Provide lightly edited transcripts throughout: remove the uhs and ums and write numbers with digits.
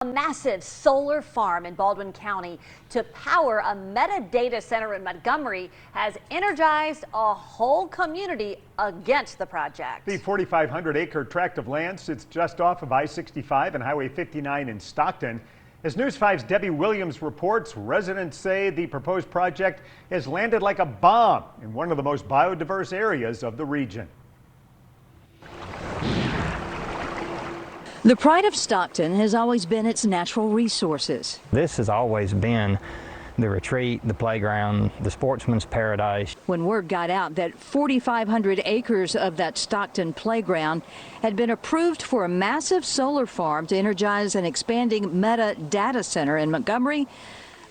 A massive solar farm in Baldwin County to power a data center in Montgomery has energized a whole community against the project. The 4,500-acre tract of land sits just off of I-65 and Highway 59 in Stockton. As News 5's Debbie Williams reports, residents say the proposed project has landed like a bomb in one of the most biodiverse areas of the region. The pride of Stockton has always been its natural resources. This has always been the retreat, the playground, the sportsman's paradise. When word got out that 4,500 acres of that Stockton playground had been approved for a massive solar farm to energize an expanding data center in Montgomery,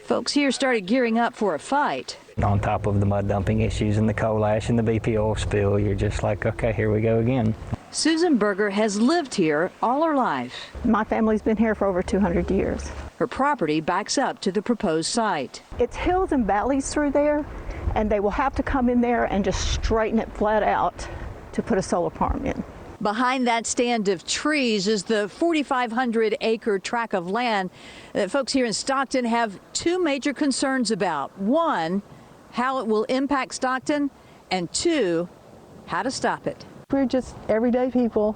folks here started gearing up for a fight. On top of the mud dumping issues and the coal ash and the BP oil spill, you're just like, okay, here we go again. Susan Berger has lived here all her life. My family's been here for over 200 years. Her property backs up to the proposed site. It's hills and valleys through there, and they will have to come in there and just straighten it flat out to put a solar farm in. Behind that stand of trees is the 4,500-acre tract of land that folks here in Stockton have two major concerns about. One, how it will impact Stockton, and two, how to stop it. We're just everyday people,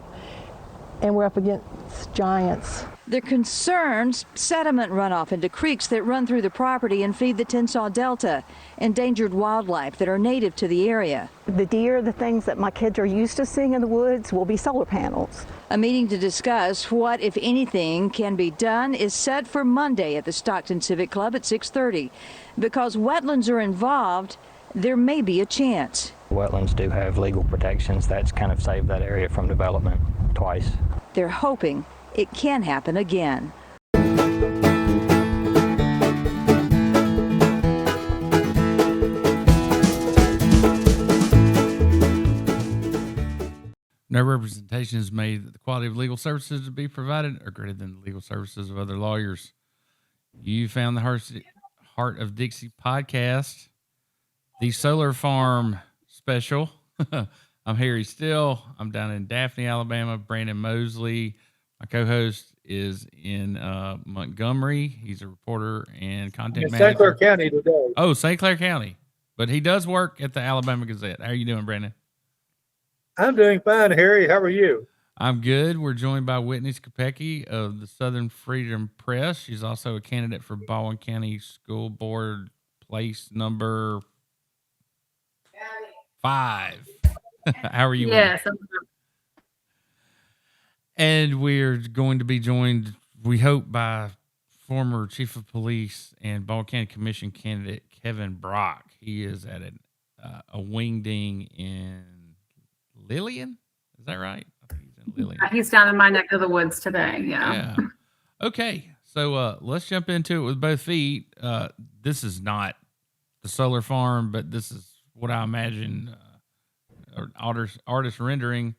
and we're up against giants. Their concerns: sediment runoff into creeks that run through the property and feed the Tensaw Delta, endangered wildlife that are native to the area. The deer, the things that my kids are used to seeing in the woods, will be solar panels. A meeting to discuss what, if anything, can be done is set for Monday at the Stockton Civic Club at 6:30. Because wetlands are involved, there may be a chance. Wetlands do have legal protections that's kind of saved that area from development twice. They're hoping it can happen again. No representation is made that the quality of legal services to be provided are greater than the legal services of other lawyers. You found the Heart of Dixie podcast, the solar farm special. I'm Harry Still. I'm down in Daphne, Alabama. Brandon Mosley, my co-host, is in Montgomery. He's a reporter and content manager. St. Clair County today. Oh, St. Clair County. But he does work at the Alabama Gazette. How are you doing, Brandon? I'm doing fine, Harry. How are you? I'm good. We're joined by Whitney Scapecchi of the Southern Freedom Press. She's also a candidate for Baldwin County School Board place number 5. How are you? Yes. And we're going to be joined, we hope, by former Chief of Police and Baldwin County Commission candidate Kevin Brock. He is at a wingding in Lillian. Is that right? I think he's in Lillian. He's down in my neck of the woods today. Yeah. Okay. So let's jump into it with both feet. This is not the solar farm, but this is what I imagine artist rendering.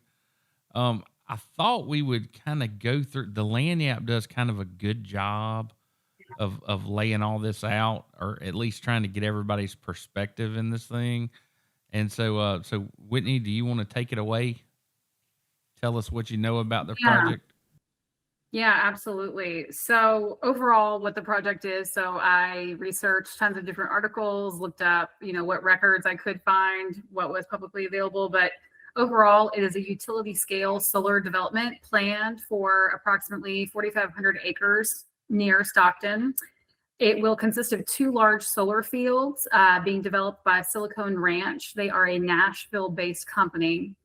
I thought we would kind of go through. The Land App does kind of a good job of laying all this out, or at least trying to get everybody's perspective in this thing. And so Whitney, do you want to take it away? Tell us what you know about the project. Yeah, absolutely. So overall, what the project is, so I researched tons of different articles, looked up, what records I could find, what was publicly available. But overall, it is a utility scale solar development planned for approximately 4,500 acres near Stockton. It will consist of 2 large solar fields being developed by Silicon Ranch. They are a Nashville-based company.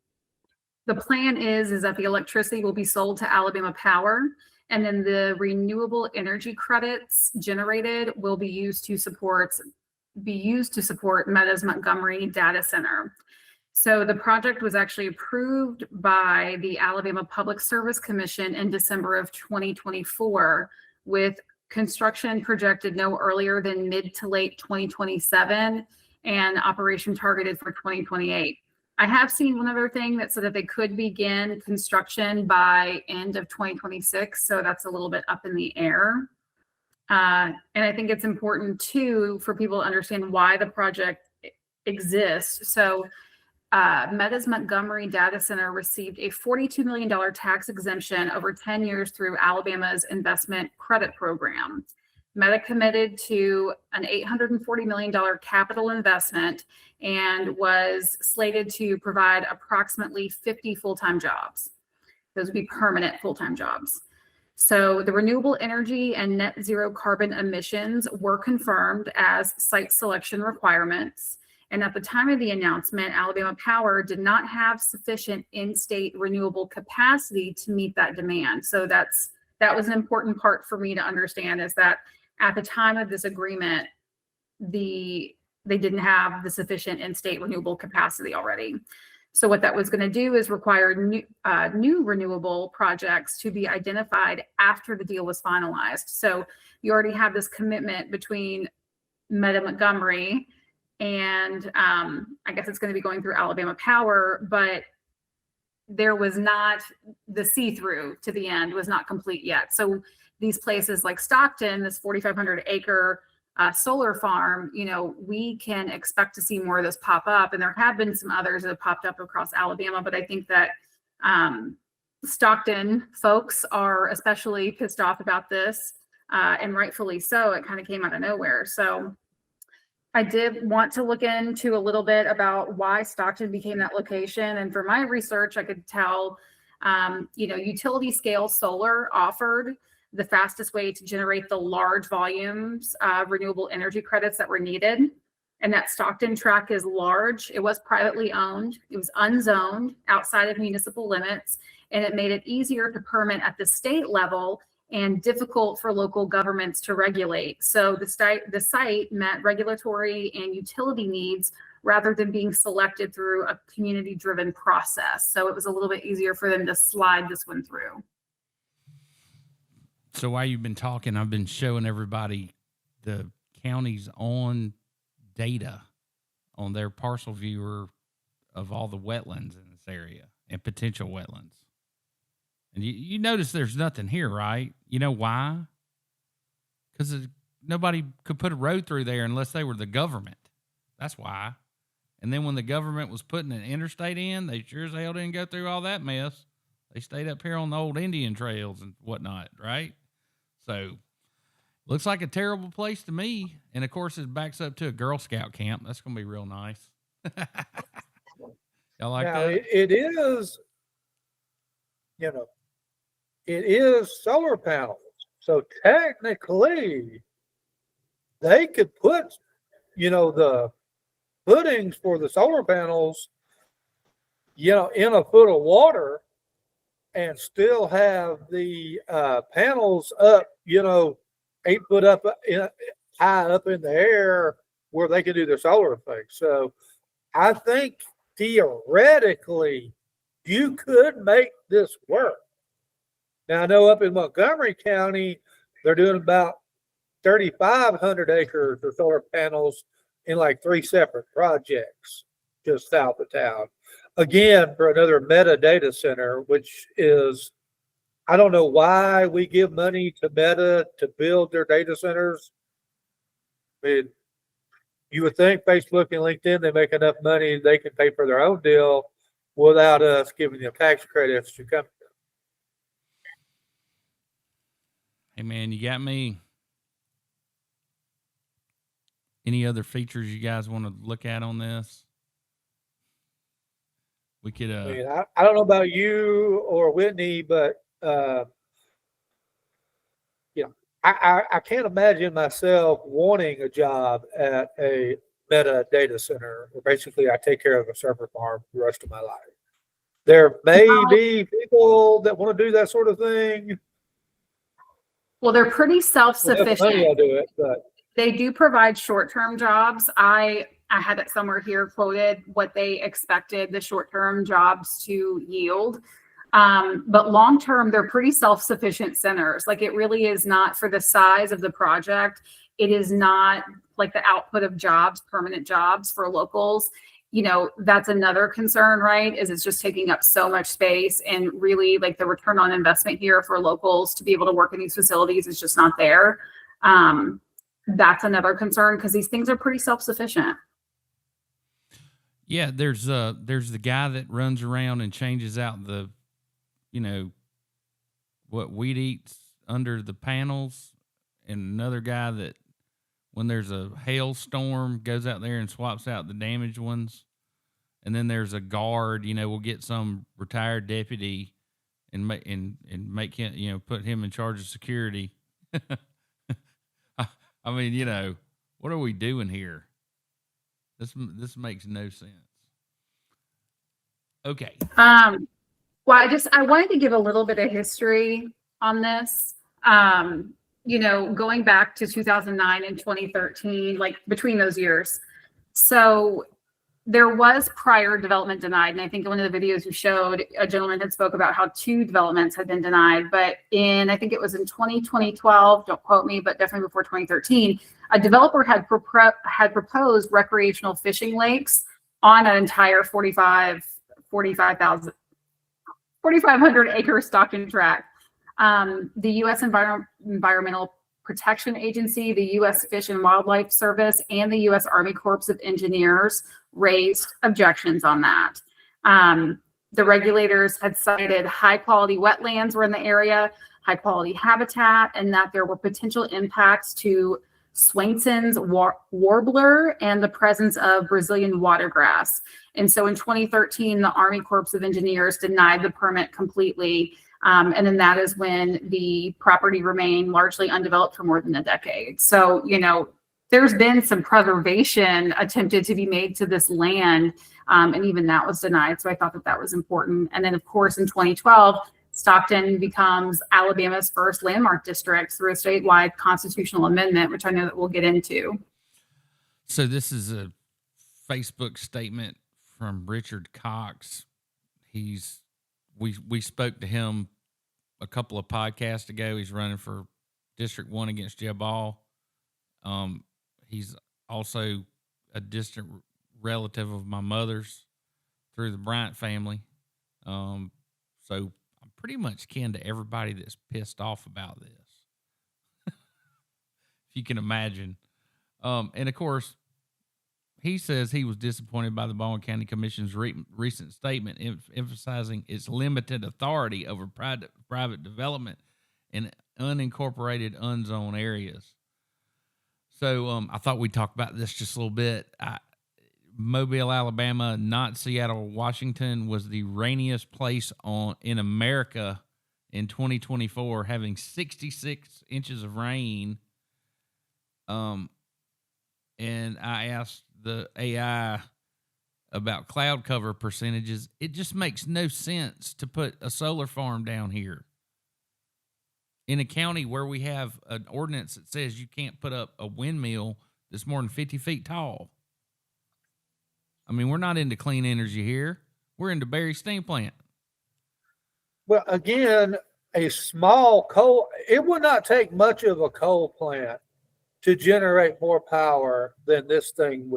The plan is that the electricity will be sold to Alabama Power, and then the renewable energy credits generated will be used to support Meta's Montgomery data center. So the project was actually approved by the Alabama Public Service Commission in December of 2024, with construction projected no earlier than mid to late 2027 and operation targeted for 2028. I have seen one other thing that said that they could begin construction by end of 2026. So that's a little bit up in the air. And I think it's important too for people to understand why the project exists. So Meta's Montgomery data center received a $42 million tax exemption over 10 years through Alabama's investment credit program. Meta committed to an $840 million capital investment and was slated to provide approximately 50 full-time jobs. Those would be permanent full-time jobs. So the renewable energy and net zero carbon emissions were confirmed as site selection requirements. And at the time of the announcement, Alabama Power did not have sufficient in-state renewable capacity to meet that demand. So that was an important part for me to understand, is that at the time of this agreement, they didn't have the sufficient in-state renewable capacity already. So what that was going to do is require new renewable projects to be identified after the deal was finalized. So you already have this commitment between Meta Montgomery and I guess it's going to be going through Alabama Power, but there was not, the see-through to the end was not complete yet. So these places like Stockton, this 4,500 acre solar farm, we can expect to see more of those pop up. And there have been some others that have popped up across Alabama, but I think that Stockton folks are especially pissed off about this, and rightfully so. It kind of came out of nowhere. So I did want to look into a little bit about why Stockton became that location. And for my research, I could tell, utility scale solar offered the fastest way to generate the large volumes of renewable energy credits that were needed. And that Stockton tract is large. It was privately owned. It was unzoned outside of municipal limits, and it made it easier to permit at the state level and difficult for local governments to regulate. So the site met regulatory and utility needs rather than being selected through a community-driven process. So it was a little bit easier for them to slide this one through. So while you've been talking, I've been showing everybody the county's own data on their parcel viewer of all the wetlands in this area and potential wetlands. And you notice there's nothing here, right? You know why? Because nobody could put a road through there unless they were the government. That's why. And then when the government was putting an interstate in, they sure as hell didn't go through all that mess. They stayed up here on the old Indian trails and whatnot, right? So looks like a terrible place to me. And of course, it backs up to a Girl Scout camp. That's going to be real nice. Y'all like Now, that? it is, it is solar panels. So technically, they could put, the footings for the solar panels, in a foot of water and still have the panels up, 8 foot up, high up in the air where they can do their solar thing. So I think theoretically you could make this work. Now I know up in Montgomery County, they're doing about 3,500 acres of solar panels in like 3 separate projects just south of town. Again, for another Meta data center, which is, I don't know why we give money to Meta to build their data centers. I mean, you would think Facebook and LinkedIn, they make enough money, they can pay for their own deal without us giving them tax credits to come. Hey, man, you got me. Any other features you guys want to look at on this? We could. I mean, I don't know about you or Whitney, but I can't imagine myself wanting a job at a Meta data center where basically I take care of a server farm the rest of my life. There may be people that want to do that sort of thing. Well, they're pretty self-sufficient. Money, I'll do it, but they do provide short-term jobs. I had it somewhere here quoted what they expected the short-term jobs to yield. But long-term, they're pretty self-sufficient centers. Like, it really is not, for the size of the project, it is not like the output of jobs, permanent jobs for locals. That's another concern, right? Is it's just taking up so much space, and really like the return on investment here for locals to be able to work in these facilities is just not there. That's another concern because these things are pretty self-sufficient. Yeah, there's the guy that runs around and changes out the, what weed eats under the panels, and another guy that when there's a hailstorm goes out there and swaps out the damaged ones. And then there's a guard, we'll get some retired deputy and make him, put him in charge of security. I mean, what are we doing here? This makes no sense. Okay. Well, I wanted to give a little bit of history on this. Going back to 2009 and 2013, like between those years. So there was prior development denied. And I think in one of the videos you showed, a gentleman had spoke about how 2 developments had been denied. But I think it was in 2012, don't quote me, but definitely before 2013, a developer had proposed recreational fishing lakes on an entire 4,500 acre Stockton tract. The U.S. Environmental Protection Agency, the U.S. Fish and Wildlife Service, and the U.S. Army Corps of Engineers raised objections on that. The regulators had cited high quality wetlands were in the area, high quality habitat, and that there were potential impacts to Swainson's warbler and the presence of Brazilian watergrass. And so in 2013, the Army Corps of Engineers denied the permit completely. And then that is when the property remained largely undeveloped for more than a decade. So, there's been some preservation attempted to be made to this land, and even that was denied. So I thought that was important. And then, of course, in 2012, Stockton becomes Alabama's first landmark district through a statewide constitutional amendment, which I know that we'll get into. So this is a Facebook statement from Richard Cox. We spoke to him a couple of podcasts ago. He's running for District 1 against Jeb Ball. He's also a distant relative of my mother's through the Bryant family. So I'm pretty much kin to everybody that's pissed off about this. If you can imagine. And of course, he says he was disappointed by the Baldwin County Commission's recent statement emphasizing its limited authority over private development in unincorporated, unzoned areas. So I thought we'd talk about this just a little bit. Mobile, Alabama, not Seattle, Washington, was the rainiest place in America in 2024, having 66 inches of rain. And I asked the AI about cloud cover percentages. It just makes no sense to put a solar farm down here in a county where we have an ordinance that says you can't put up a windmill that's more than 50 feet tall. I mean, we're not into clean energy here. We're into Berry steam plant. Well, again, a small coal, it would not take much of a coal plant to generate more power than this thing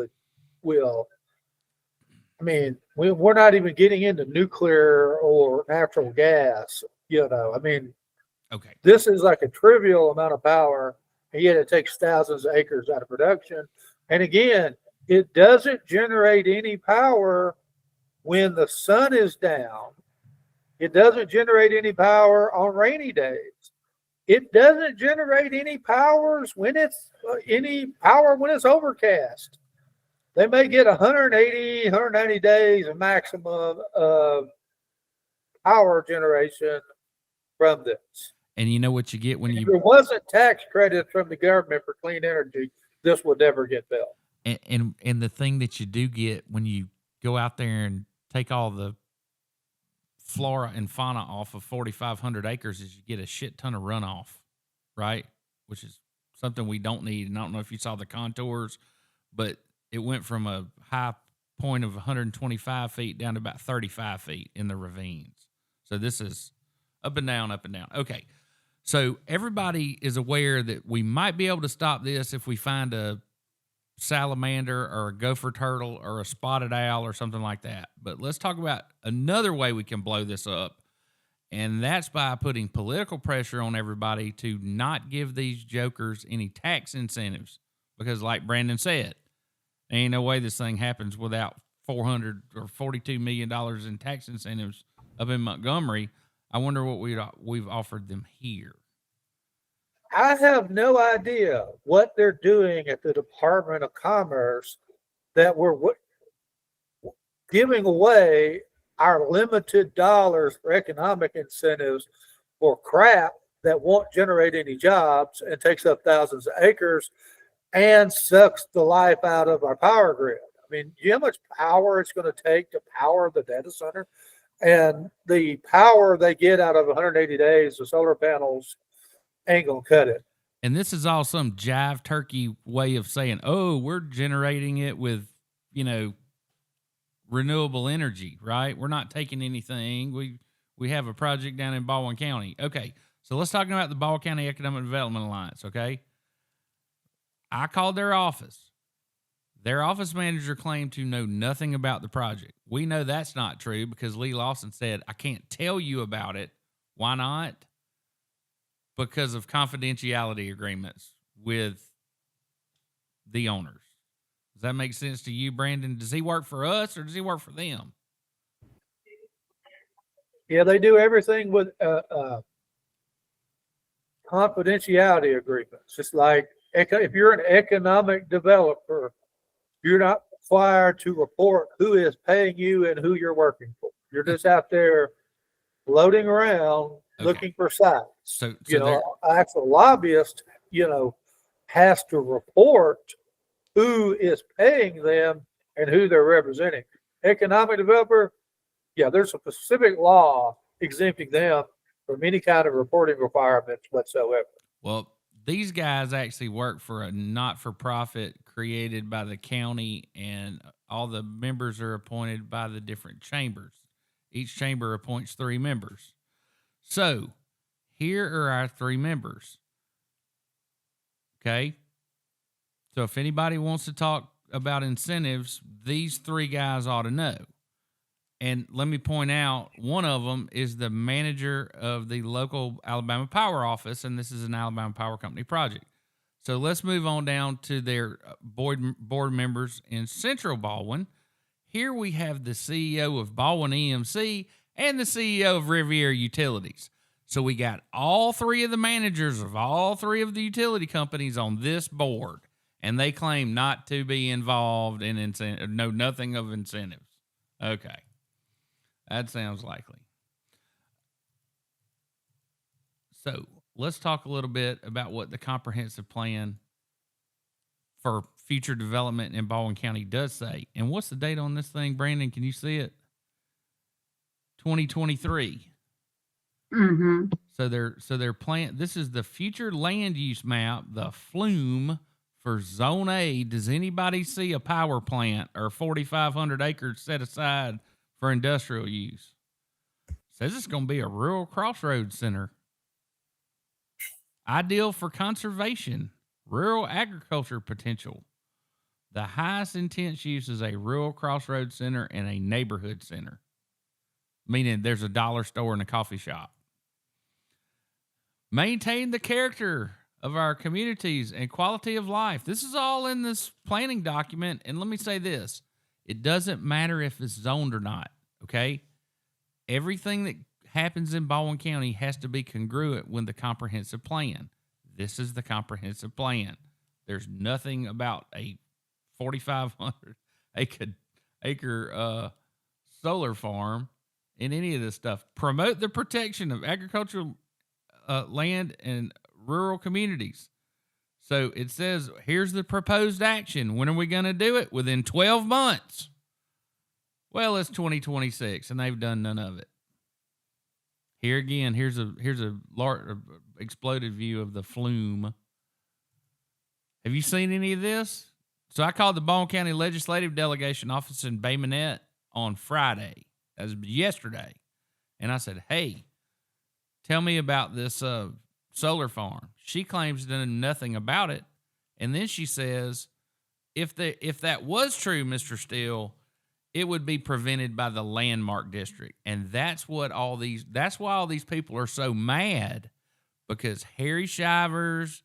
will. I mean, we're not even getting into nuclear or natural gas, I mean, okay. This is like a trivial amount of power, and yet it takes thousands of acres out of production. And again, it doesn't generate any power when the sun is down. It doesn't generate any power on rainy days. It doesn't generate any powers when it's overcast. They may get 180, 190 days of maximum of power generation from this. And you know what you get when if there wasn't tax credits from the government for clean energy, this would never get built. And the thing that you do get when you go out there and take all the flora and fauna off of 4,500 acres is you get a shit ton of runoff, right? Which is something we don't need. And I don't know if you saw the contours, but it went from a high point of 125 feet down to about 35 feet in the ravines. So this is up and down, up and down. Okay. So everybody is aware that we might be able to stop this if we find a salamander or a gopher turtle or a spotted owl or something like that. But let's talk about another way we can blow this up. And that's by putting political pressure on everybody to not give these jokers any tax incentives. Because like Brandon said, ain't no way this thing happens without $400 or $42 million in tax incentives up in Montgomery. I wonder what we've offered them here. I have no idea what they're doing at the Department of Commerce that we're giving away our limited dollars for economic incentives for crap that won't generate any jobs and takes up thousands of acres and sucks the life out of our power grid. I mean, you know how much power it's going to take to power the data center? And the power they get out of 180 days of solar panels ain't going to cut it. And this is all some jive turkey way of saying, oh, we're generating it with, renewable energy, right? We're not taking anything. We have a project down in Baldwin County. Okay, so let's talk about the Baldwin County Economic Development Alliance, okay? I called their office. Their office manager claimed to know nothing about the project. We know that's not true because Lee Lawson said, I can't tell you about it. Why not? Because of confidentiality agreements with the owners. Does that make sense to you, Brandon? Does he work for us or does he work for them? Yeah, they do everything with confidentiality agreements. It's like if you're an economic developer, you're not required to report who is paying you and who you're working for. You're just out there floating around looking for sites. So actual lobbyist, has to report who is paying them and who they're representing. Economic developer, there's a specific law exempting them from any kind of reporting requirements whatsoever. Well, these guys actually work for a not-for-profit created by the county, and all the members are appointed by the different chambers. Each chamber appoints 3 members. So here are our 3 members. Okay? So if anybody wants to talk about incentives, these 3 guys ought to know. And let me point out, one of them is the manager of the local Alabama Power office, and this is an Alabama Power Company project. So let's move on down to their board members in Central Baldwin. Here we have the CEO of Baldwin EMC and the CEO of Riviera Utilities. So we got all 3 of the managers of all 3 of the utility companies on this board, and they claim not to be involved in know nothing of incentives. Okay. That sounds likely. So let's talk a little bit about what the comprehensive plan for future development in Baldwin County does say. And what's the date on this thing, Brandon? Can you see it? 2023. Mm-hmm. So their plan. This is the future land use map, the flume for Zone A. Does anybody see a power plant or 4,500 acres set aside for industrial use? Says it's going to be a rural crossroads center. Ideal for conservation, rural agriculture potential. The highest intense use is a rural crossroads center and a neighborhood center, meaning there's a dollar store and a coffee shop. Maintain the character of our communities and quality of life. This is all in this planning document. And let me say this. It doesn't matter if it's zoned or not, okay? Everything that happens in Baldwin County has to be congruent with the comprehensive plan. This is the comprehensive plan. There's nothing about a 4,500 acre solar farm in any of this stuff. Promote the protection of agricultural land and rural communities. So it says, here's the proposed action. When are we going to do it? Within 12 months. Well, it's 2026 and they've done none of it. Here again, here's a large exploded view of the flume. Have you seen any of this? So I called the Baldwin County Legislative Delegation office in Bay Minette on Friday. That was yesterday. And I said, hey, tell me about this solar farm. She claims to know nothing about it. And then she says, if that was true, Mr. Steele, it would be prevented by the landmark district. And that's why all these people are so mad, because Harry Shivers,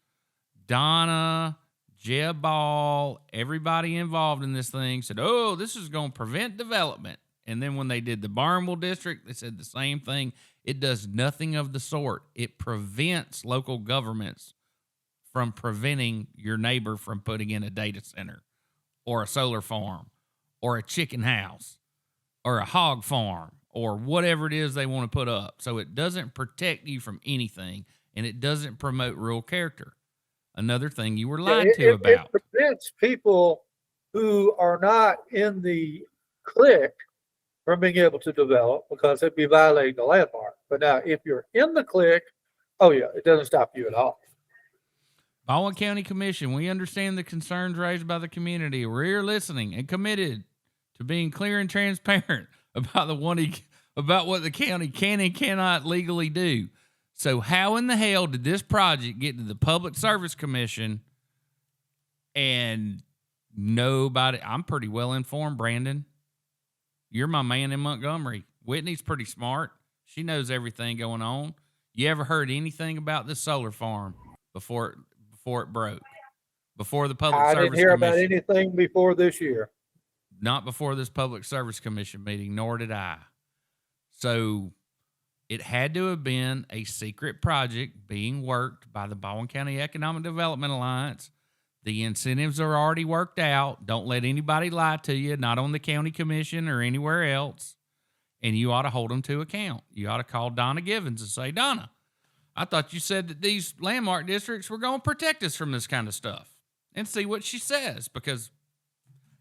Donna, Jeb Ball, everybody involved in this thing said, oh, this is going to prevent development. And then when they did the Barnwell district, they said the same thing. It does nothing of the sort. It prevents local governments from preventing your neighbor from putting in a data center or a solar farm or a chicken house or a hog farm or whatever it is they want to put up. So it doesn't protect you from anything, and it doesn't promote rural character. Another thing you were lied to about. It prevents people who are not in the clique from being able to develop because it'd be violating the landmark. But now, if you're in the clique, oh yeah, it doesn't stop you at all. Baldwin County Commission, we understand the concerns raised by the community. We're here listening and committed to being clear and transparent about what the county can and cannot legally do. So how in the hell did this project get to the Public Service Commission and nobody? I'm pretty well informed, Brandon. You're my man in Montgomery. Whitney's pretty smart. She knows everything going on. You ever heard anything about this solar farm before it broke? Before the Public Service Commission? I didn't hear about anything before this year. Not before this Public Service Commission meeting, nor did I. So it had to have been a secret project being worked by the Baldwin County Economic Development Alliance. The incentives are already worked out. Don't let anybody lie to you, not on the county commission or anywhere else. And you ought to hold them to account. You ought to call Donna Givens and say, Donna, I thought you said that these landmark districts were going to protect us from this kind of stuff, and see what she says. Because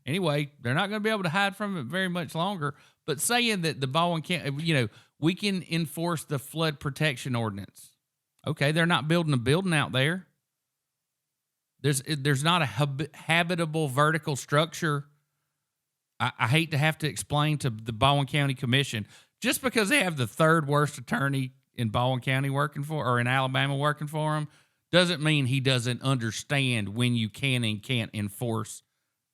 anyway, they're not going to be able to hide from it very much longer. But saying that the Baldwin County, we can enforce the flood protection ordinance. Okay, they're not building a building out there. There's not a habitable vertical structure. I hate to have to explain to the Baldwin County Commission, just because they have the third worst attorney in Baldwin County working for, or in Alabama working for them, doesn't mean he doesn't understand when you can and can't enforce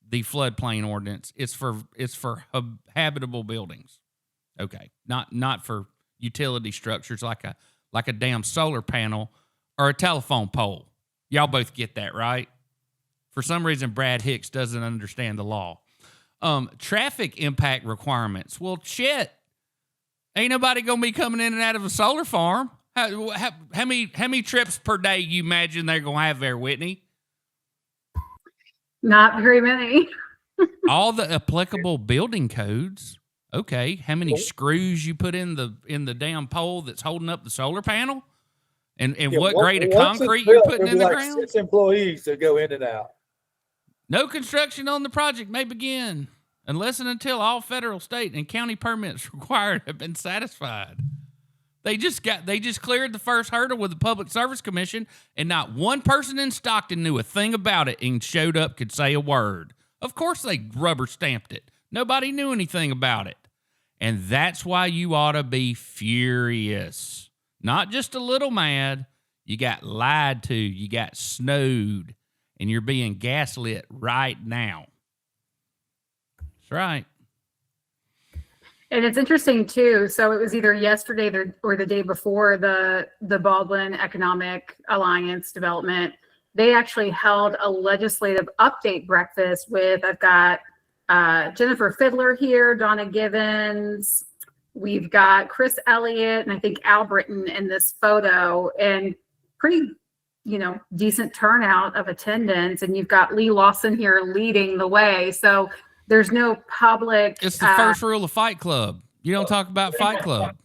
the floodplain ordinance. It's for habitable buildings. Okay, not for utility structures like a damn solar panel or a telephone pole. Y'all both get that, right? For some reason, Brad Hicks doesn't understand the law. Traffic impact requirements. Well, shit. Ain't nobody gonna be coming in and out of a solar farm. How many trips per day you imagine they're gonna have there, Whitney? Not very many. All the applicable building codes. Okay, how many screws you put in the damn pole that's holding up the solar panel? And what grade of concrete you're putting in the ground? 6 employees that go in and out. No construction on the project may begin unless and until all federal, state, and county permits required have been satisfied. They just cleared the first hurdle with the Public Service Commission, and not one person in Stockton knew a thing about it and showed up could say a word. Of course they rubber stamped it. Nobody knew anything about it. And that's why you ought to be furious. Not just a little mad. You got lied to. You got snowed. And you're being gaslit right now. That's right. And it's interesting too. So it was either yesterday or the day before the Baldwin Economic Alliance development. They actually held a legislative update breakfast with, I've got Jennifer Fiddler here, Donna Givens. We've got Chris Elliott and I think Al Britton in this photo, and pretty, decent turnout of attendance. And you've got Lee Lawson here leading the way. So there's no public. It's the first rule of Fight Club. You don't talk about Fight Club.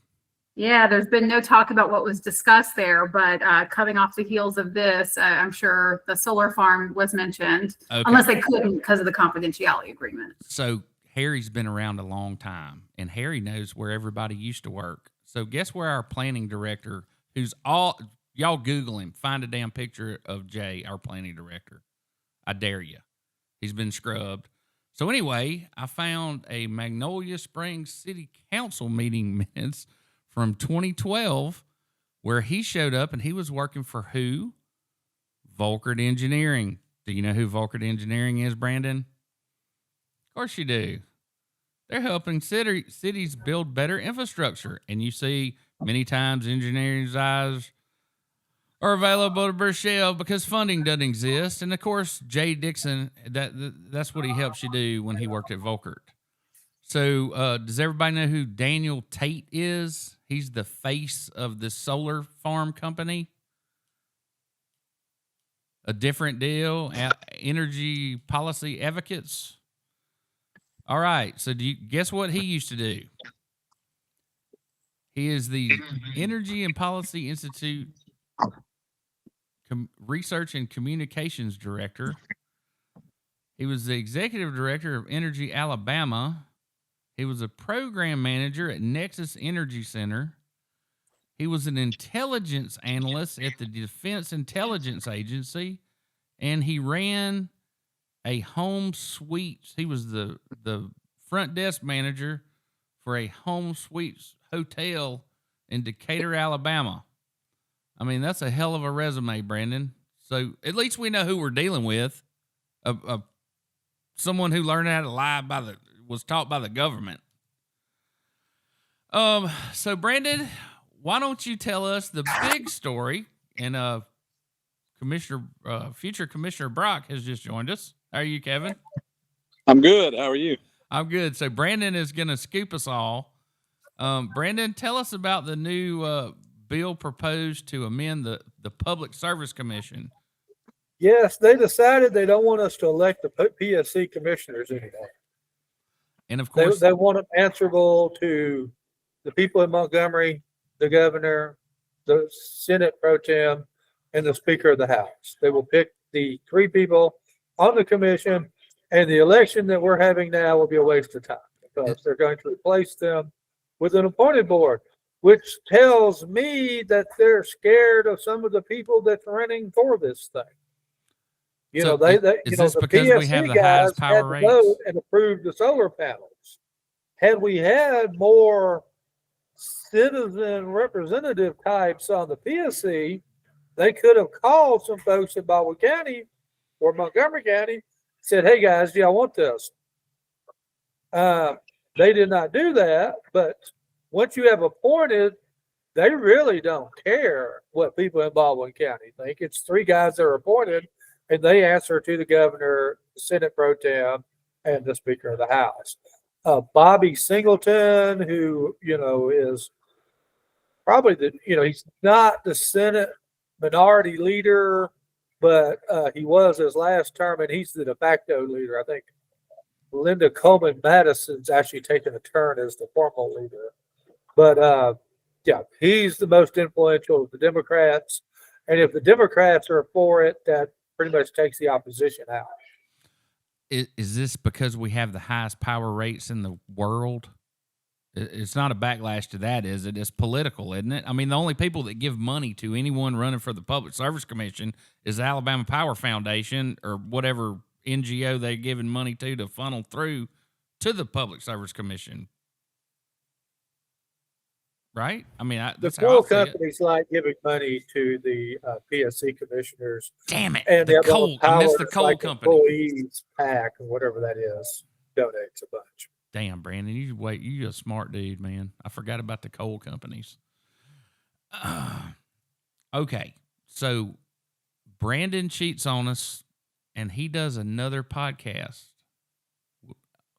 Yeah, there's been no talk about what was discussed there, but coming off the heels of this, I'm sure the solar farm was mentioned, unless they couldn't because of the confidentiality agreement. So Harry's been around a long time, and Harry knows where everybody used to work. So guess where our planning director, y'all Google him, find a damn picture of Jay, our planning director. I dare you. He's been scrubbed. So anyway, I found a Magnolia Springs City Council meeting minutes from 2012 where he showed up and he was working for who? Volkert Engineering. Do you know who Volkert Engineering is, Brandon? Of course you do. They're helping cities build better infrastructure. And you see many times engineering's eyes are available to Burchell because funding doesn't exist. And of course, Jay Dixon, that's what he helps you do when he worked at Volkert. So does everybody know who Daniel Tate is? He's the face of the solar farm company. A different deal, energy policy advocates. All right. So do you guess what he used to do? He is the Energy and Policy Institute Research and Communications Director. He was the Executive Director of Energy Alabama. He was a program manager at Nexus Energy Center. He was an intelligence analyst at the Defense Intelligence Agency, and he ran a home suites. He was the front desk manager for a home suites hotel in Decatur, Alabama. I mean, that's a hell of a resume, Brandon. So at least we know who we're dealing with. Someone who learned how to lie was taught by the government. So Brandon, why don't you tell us the big story? And future Commissioner Brock has just joined us. How are you, Kevin? I'm good. How are you? I'm good. So Brandon is going to scoop us all. Brandon, tell us about the new bill proposed to amend the Public Service Commission. Yes, they decided they don't want us to elect the PSC commissioners anymore. And of course, they want them answerable to the people in Montgomery, the governor, the Senate pro tem, and the Speaker of the House. They will pick the 3 people on the commission, and the election that we're having now will be a waste of time because they're going to replace them with an appointed board, which tells me that they're scared of some of the people that's running for this thing. You know, the PSC guys had to vote and approve the solar panels. Had we had more citizen representative types on the PSC, they could have called some folks in Baldwin County or Montgomery County, said, "Hey guys, do y'all want this?" They did not do that, but once you have appointed, they really don't care what people in Baldwin County think. It's 3 guys that are appointed, and they answer to the governor, the Senate pro tem, and the Speaker of the House. Bobby Singleton, who, is probably he's not the Senate minority leader, but he was his last term, and he's the de facto leader. I think Linda Coleman Madison's actually taken a turn as the formal leader. But he's the most influential of the Democrats. And if the Democrats are for it, that pretty much takes the opposition out. Is this because we have the highest power rates in the world? It's not a backlash to that, is it? It's political, isn't it? I mean, the only people that give money to anyone running for the Public Service Commission is the Alabama Power Foundation or whatever NGO they're giving money to funnel through to the Public Service Commission. Right? I mean, the coal companies like giving money to the PSC commissioners. Damn it! And the coal. I missed the coal like company. Employees PAC or whatever that is donates a bunch. Damn, Brandon, you a smart dude, man. I forgot about the coal companies. Okay, so Brandon cheats on us, and he does another podcast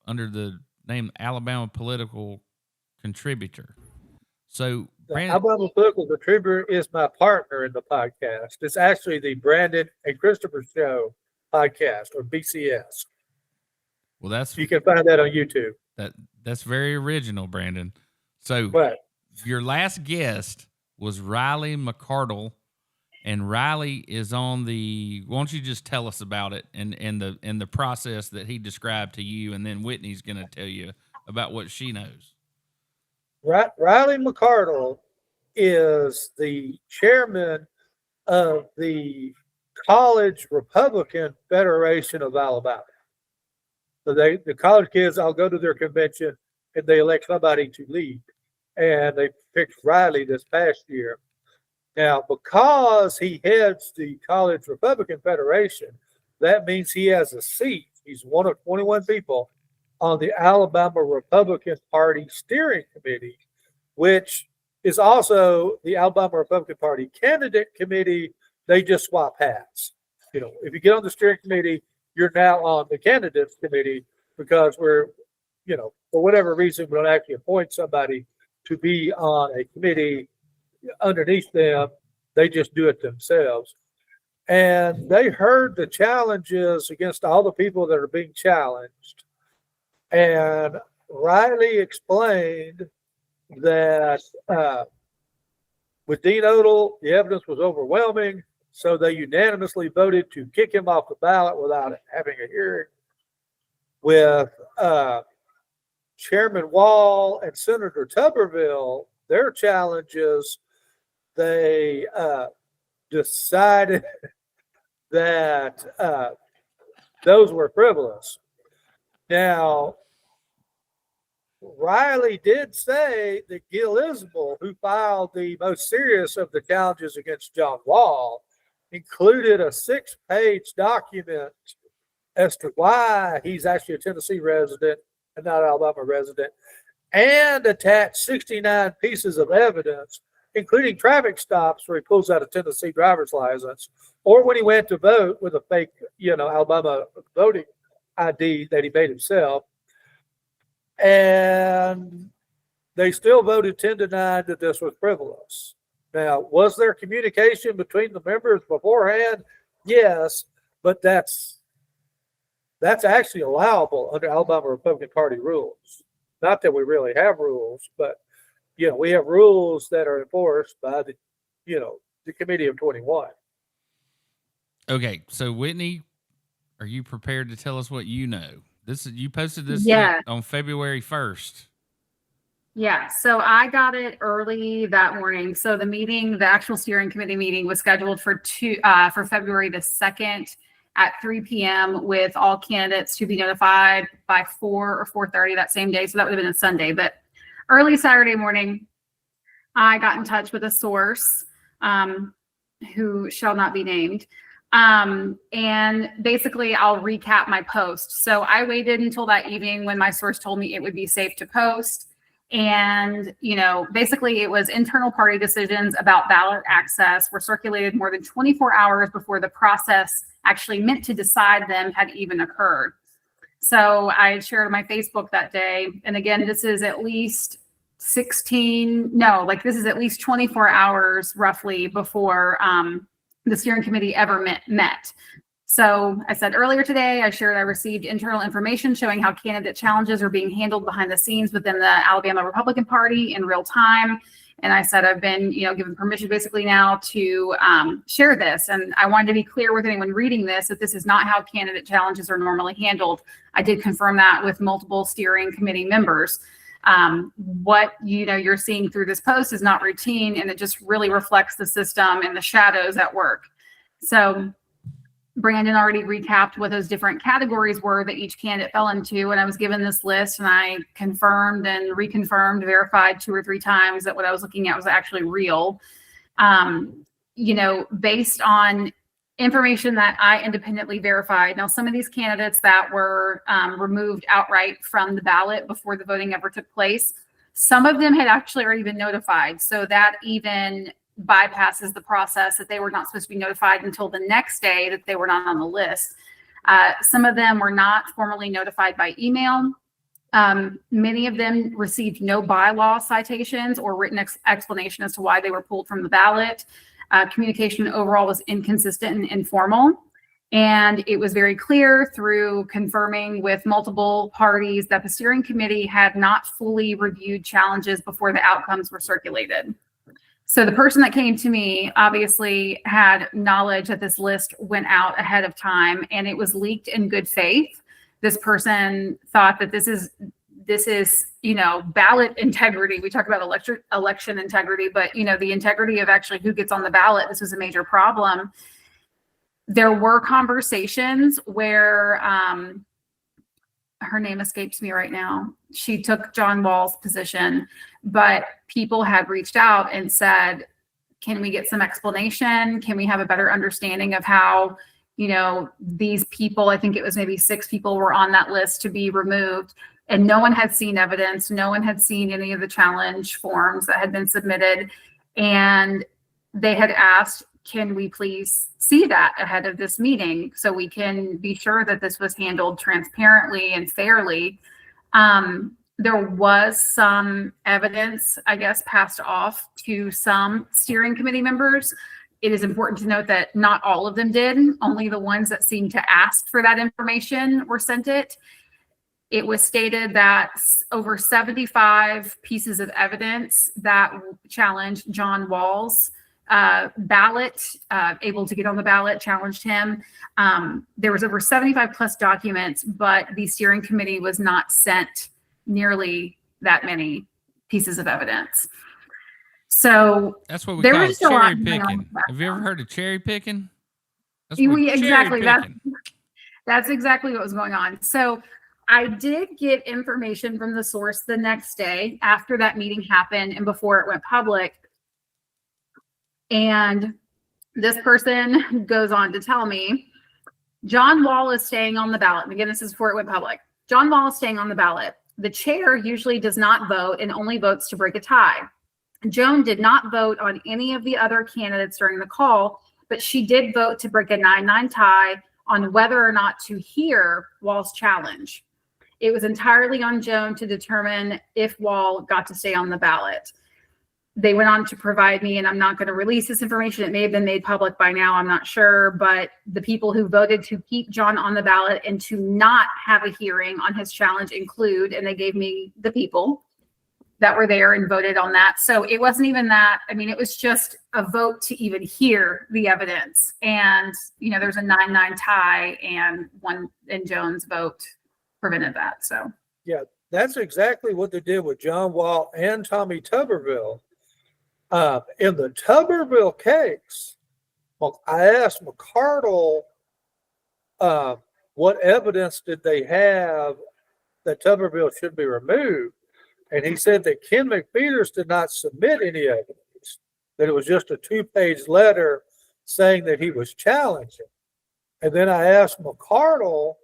under the name Alabama Political Contributor. So Brandon, Alabama Political Contributor is my partner in the podcast. It's actually the Brandon and Christopher Show podcast, or BCS. Well, you can find that on YouTube. That's very original, Brandon. So your last guest was Riley McCardle, and Riley is on the. Why don't you just tell us about it and the process that he described to you, and then Whitney's going to tell you about what she knows. Riley McCardle is the chairman of the College Republican Federation of Alabama. So the college kids all go to their convention and they elect somebody to lead. And they picked Riley this past year. Now, because he heads the College Republican Federation, that means he has a seat. He's one of 21 people on the Alabama Republican Party Steering Committee, which is also the Alabama Republican Party candidate committee. They just swap hats. You know, if you get on the steering committee, you're now on the candidates committee because we're, you know, for whatever reason, we don't actually appoint somebody to be on a committee underneath them. They just do it themselves. And they heard the challenges against all the people that are being challenged. And Riley explained that with Dean Odle, the evidence was overwhelming, so they unanimously voted to kick him off the ballot without having a hearing. With Chairman Wall and Senator Tuberville, their challenges, they decided that those were frivolous. Now, Riley did say that Gil Isbell, who filed the most serious of the challenges against John Wall, included a 6-page document as to why he's actually a Tennessee resident and not an Alabama resident, and attached 69 pieces of evidence, including traffic stops where he pulls out a Tennessee driver's license, or when he went to vote with a fake, Alabama voting ID that he made himself. And they still voted 10-9 that this was frivolous. Now, was there communication between the members beforehand? Yes, but that's actually allowable under Alabama Republican Party rules. Not that we really have rules, but we have rules that are enforced by the Committee of 21. Okay, so Whitney, are you prepared to tell us what you know? You posted this on February 1st. Yeah, so I got it early that morning. So the actual steering committee meeting was scheduled for February the 2nd at 3 p.m. with all candidates to be notified by 4 or 4:30 that same day. So that would have been a Sunday, but early Saturday morning, I got in touch with a source who shall not be named. And basically I'll recap my post. So I waited until that evening when my source told me it would be safe to post. And, basically it was internal party decisions about ballot access were circulated more than 24 hours before the process actually meant to decide them had even occurred. So I shared on my Facebook that day. And again, this is at least 24 hours roughly before, the steering committee ever met. So I said earlier today, I shared I received internal information showing how candidate challenges are being handled behind the scenes within the Alabama Republican Party in real time. And I said, I've been, given permission basically now to share this. And I wanted to be clear with anyone reading this, that this is not how candidate challenges are normally handled. I did confirm that with multiple steering committee members. What you're seeing through this post is not routine, and it just really reflects the system and the shadows at work. So Brandon already recapped what those different categories were that each candidate fell into, and I was given this list, and I confirmed and reconfirmed, verified 2 or 3 times that what I was looking at was actually real. Based on information that I independently verified. Now, some of these candidates that were removed outright from the ballot before the voting ever took place, some of them had actually already been notified. So that even bypasses the process that they were not supposed to be notified until the next day that they were not on the list. Some of them were not formally notified by email. Many of them received no bylaw citations or written explanation as to why they were pulled from the ballot. Communication overall was inconsistent and informal. And it was very clear through confirming with multiple parties that the steering committee had not fully reviewed challenges before the outcomes were circulated. So the person that came to me obviously had knowledge that this list went out ahead of time and it was leaked in good faith. This person thought that this is ballot integrity. We talk about election integrity, but the integrity of actually who gets on the ballot, this was a major problem. There were conversations where her name escapes me right now. She took John Wall's position, but people had reached out and said, can we get some explanation? Can we have a better understanding of how, these people, I think it was maybe 6 people were on that list to be removed. and no one had seen evidence. No one had seen any of the challenge forms that had been submitted. And they had asked, can we please see that ahead of this meeting so we can be sure that this was handled transparently and fairly? There was some evidence, I guess, passed off to some steering committee members. It is important to note that not all of them did. Only the ones that seemed to ask for that information were sent it. It was stated that over 75 pieces of evidence that challenged John Wall's ballot, able to get on the ballot, challenged him. There was over 75 plus documents, but the steering committee was not sent nearly that many pieces of evidence. So that's what we there call was just a lot cherry going on. picking. Have you ever heard of cherry picking? Exactly. That's exactly what was going on. So I did get information from the source the next day after that meeting happened and before it went public. And this person goes on to tell me, John Wall is staying on the ballot. And again, this is before it went public. John Wall is staying on the ballot. The chair usually does not vote and only votes to break a tie. Joan did not vote on any of the other candidates during the call, but she did vote to break a 9-9 tie on whether or not to hear Wall's challenge. It was entirely on Joan to determine if Wall got to stay on the ballot. They went on to provide me, and I'm not going to release this information. It may have been made public by now, I'm not sure, but the people who voted to keep John on the ballot and to not have a hearing on his challenge include, and they gave me the people that were there and voted on that. So it wasn't even that. I mean, it was just a vote to even hear the evidence. And, there's a 9-9 tie, and Joan's vote prevented that. So Yeah, that's exactly what they did with John Wall and Tommy Tuberville. In the Tuberville case, I asked McCardle what evidence did they have that Tuberville should be removed. And he said that Ken McPeters did not submit any evidence, that it was just a 2-page letter saying that he was challenging. And then I asked McCardle,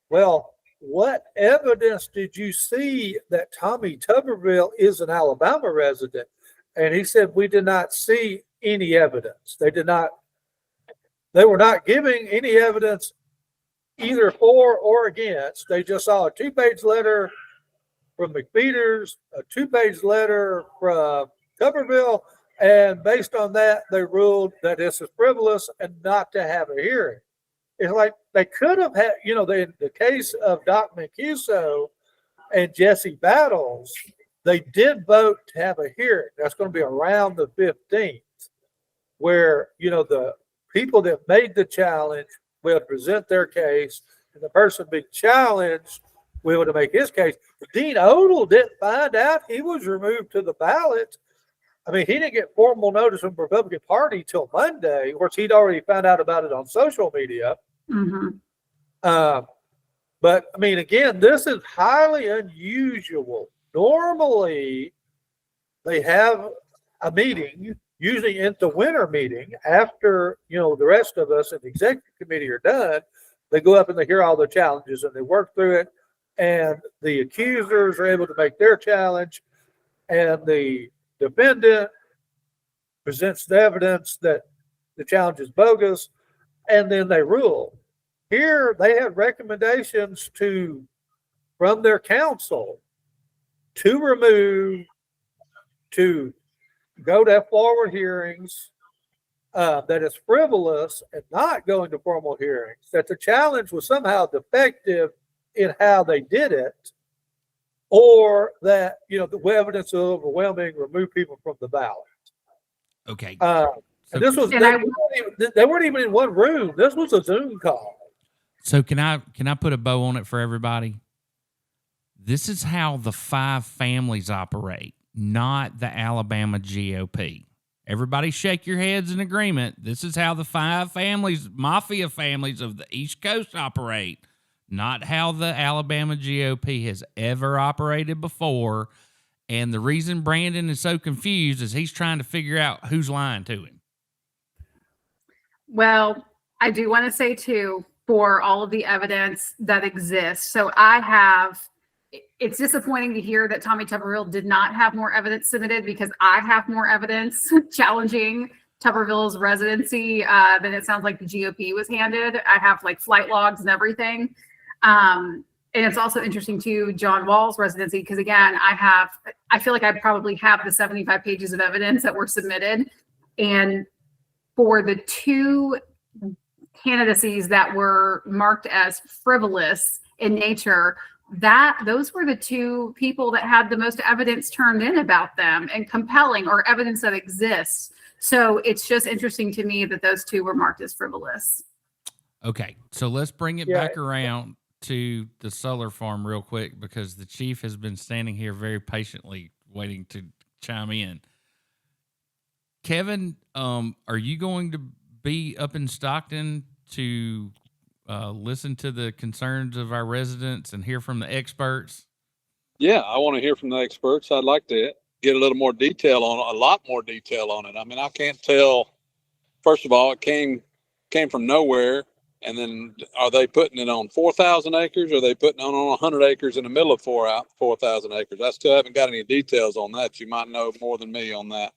well, what evidence did you see that Tommy Tuberville is an Alabama resident? And he said, we did not see any evidence. They were not giving any evidence either for or against. They just saw a 2-page letter from McPeters, a 2-page letter from Tuberville, and based on that, they ruled that this is frivolous and not to have a hearing. It's like they could have had, the case of Doc Mancuso and Jesse Battles, they did vote to have a hearing. That's going to be around the 15th, where, the people that made the challenge will present their case, and the person being challenged will able to make his case. Dean Odle didn't find out he was removed to the ballot. I mean, he didn't get formal notice from the Republican Party till Monday, of course, he'd already found out about it on social media. Mm-hmm. But, I mean, again, this is highly unusual. Normally, they have a meeting, usually in the winter meeting, after, the rest of us in the executive committee are done. They go up and they hear all the challenges and they work through it. And the accusers are able to make their challenge. And the defendant presents the evidence that the challenge is bogus. And then they rule. Here, they had recommendations from their counsel to remove, to go to forward hearings, that it's frivolous and not going to formal hearings, that the challenge was somehow defective in how they did it, or that, the evidence is overwhelming, remove people from the ballot. Okay. And this was, they weren't even in one room. This was a Zoom call. So can I put a bow on it for everybody? This is how the 5 families operate, not the Alabama GOP. Everybody shake your heads in agreement. This is how the 5 families, mafia families of the East Coast operate, not how the Alabama GOP has ever operated before. And the reason Brandon is so confused is he's trying to figure out who's lying to him. Well, I do want to say too, for all of the evidence that exists. So I have it's disappointing to hear that Tommy Tuberville did not have more evidence submitted, because I have more evidence challenging Tuberville's residency than it sounds like the GOP was handed. I have like flight logs and everything. And it's also interesting too, John Wall's residency, because again, I feel like I probably have the 75 pages of evidence that were submitted. And for the two candidacies that were marked as frivolous in nature, those were the two people that had the most evidence turned in about them, and compelling, or evidence that exists. So it's just interesting to me that those two were marked as frivolous. Okay, so let's bring it back around to the solar farm real quick, because the chief has been standing here very patiently waiting to chime in. Kevin, are you going to be up in Stockton to listen to the concerns of our residents and hear from the experts? Yeah, I want to hear from the experts. I'd like to get a little more detail on a lot more detail on it. I mean, I can't tell. First of all, it came from nowhere. And then are they putting it on 4,000 acres, or are they putting it on 100 acres in the middle of 4,000 acres? I still haven't got any details on that. You might know more than me on that.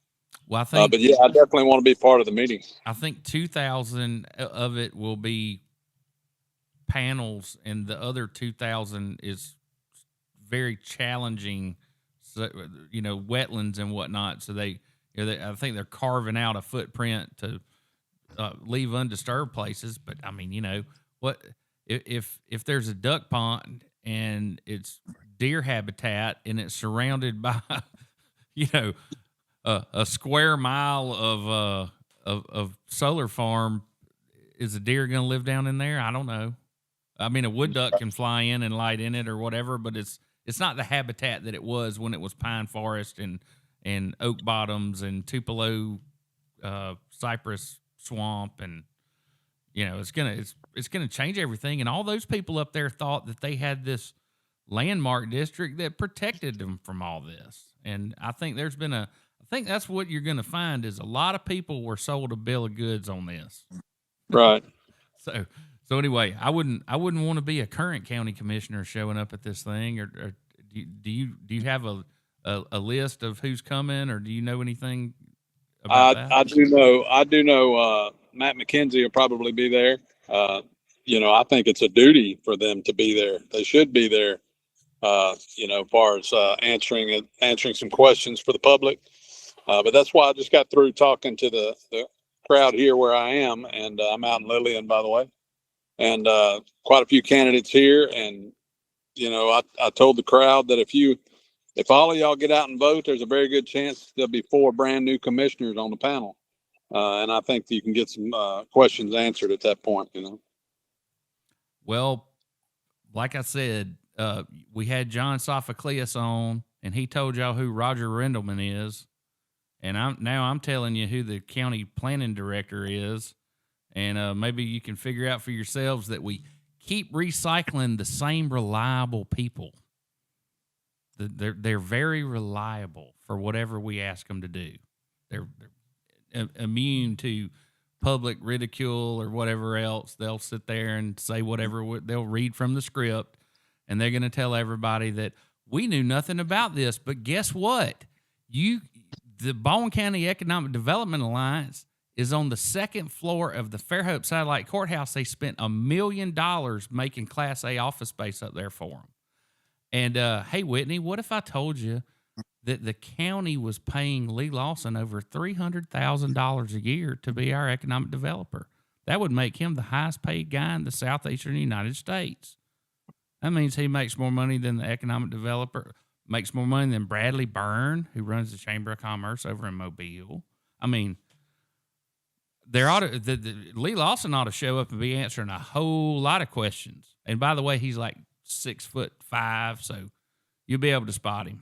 Well, I think, but yeah, I definitely want to be part of the meeting. I think 2,000 of it will be panels, and the other 2,000 is very challenging, wetlands and whatnot. So I think they're carving out a footprint to leave undisturbed places. But I mean, what if there's a duck pond and it's deer habitat and it's surrounded by, a square mile of solar farm, is a deer going to live down in there? I don't know. I mean, a wood duck can fly in and light in it or whatever, but it's not the habitat that it was when it was pine forest and oak bottoms and Tupelo cypress swamp, and it's gonna change everything. And all those people up there thought that they had this landmark district that protected them from all this. And I think that's what you're gonna find, is a lot of people were sold a bill of goods on this. Right. So anyway, I wouldn't want to be a current county commissioner showing up at this thing. Or do you have a list of who's coming, or do you know anything about that? I do know Matt McKenzie will probably be there. I think it's a duty for them to be there. They should be there. As far as answering some questions for the public. But that's why I just got through talking to the crowd here where I am, and I'm out in Lillian, by the way, and quite a few candidates here. And I told the crowd that if all of y'all get out and vote, there's a very good chance there'll be 4 brand new commissioners on the panel, and I think you can get some questions answered at that point. Well, like I said, we had John Sophocleus on, and he told y'all who Roger Rendelman is. And I'm telling you who the county planning director is. And maybe you can figure out for yourselves that we keep recycling the same reliable people. They're very reliable for whatever we ask them to do. They're immune to public ridicule or whatever else. They'll sit there and say whatever. They'll read from the script, and they're going to tell everybody that we knew nothing about this. But guess what? The Baldwin County Economic Development Alliance is on the 2nd floor of the Fairhope Satellite Courthouse. They spent $1 million making Class A office space up there for them. And, hey, Whitney, what if I told you that the county was paying Lee Lawson over $300,000 a year to be our economic developer? That would make him the highest paid guy in the southeastern United States. That means he makes more money than the economic developer, makes more money than Bradley Byrne, who runs the Chamber of Commerce over in Mobile. I mean, Lee Lawson ought to show up and be answering a whole lot of questions. And by the way, he's like 6'5", so you'll be able to spot him.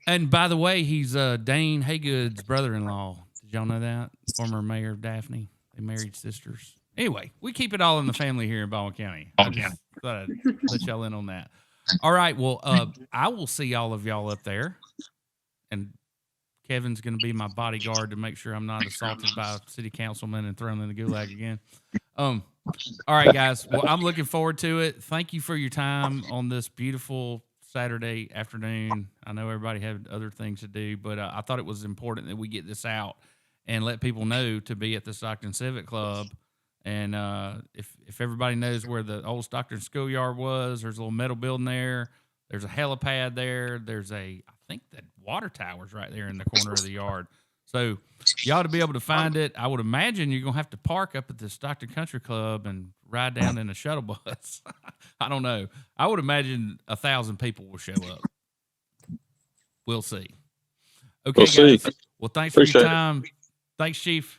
And by the way, he's Dane Haygood's brother-in-law. Did y'all know that? Former mayor of Daphne. They married sisters. Anyway, we keep it all in the family here in Baldwin County. I just thought I'd let y'all in on that. All right. Well, I will see all of y'all up there, and Kevin's going to be my bodyguard to make sure I'm not assaulted by a city councilman and thrown in the gulag again. All right, guys. Well, I'm looking forward to it. Thank you for your time on this beautiful Saturday afternoon. I know everybody had other things to do, but I thought it was important that we get this out and let people know to be at the Stockton Civic Club. And if everybody knows where the old Stockton schoolyard was, there's a little metal building there. There's a helipad there. There's I think the water tower's right there in the corner of the yard. So you ought to be able to find it. I would imagine you're going to have to park up at the Stockton Country Club and ride down in a shuttle bus. I don't know. I would imagine 1,000 people will show up. We'll see. Okay, We'll guys. see. Well, thanks for Appreciate your it. time. Thanks, Chief.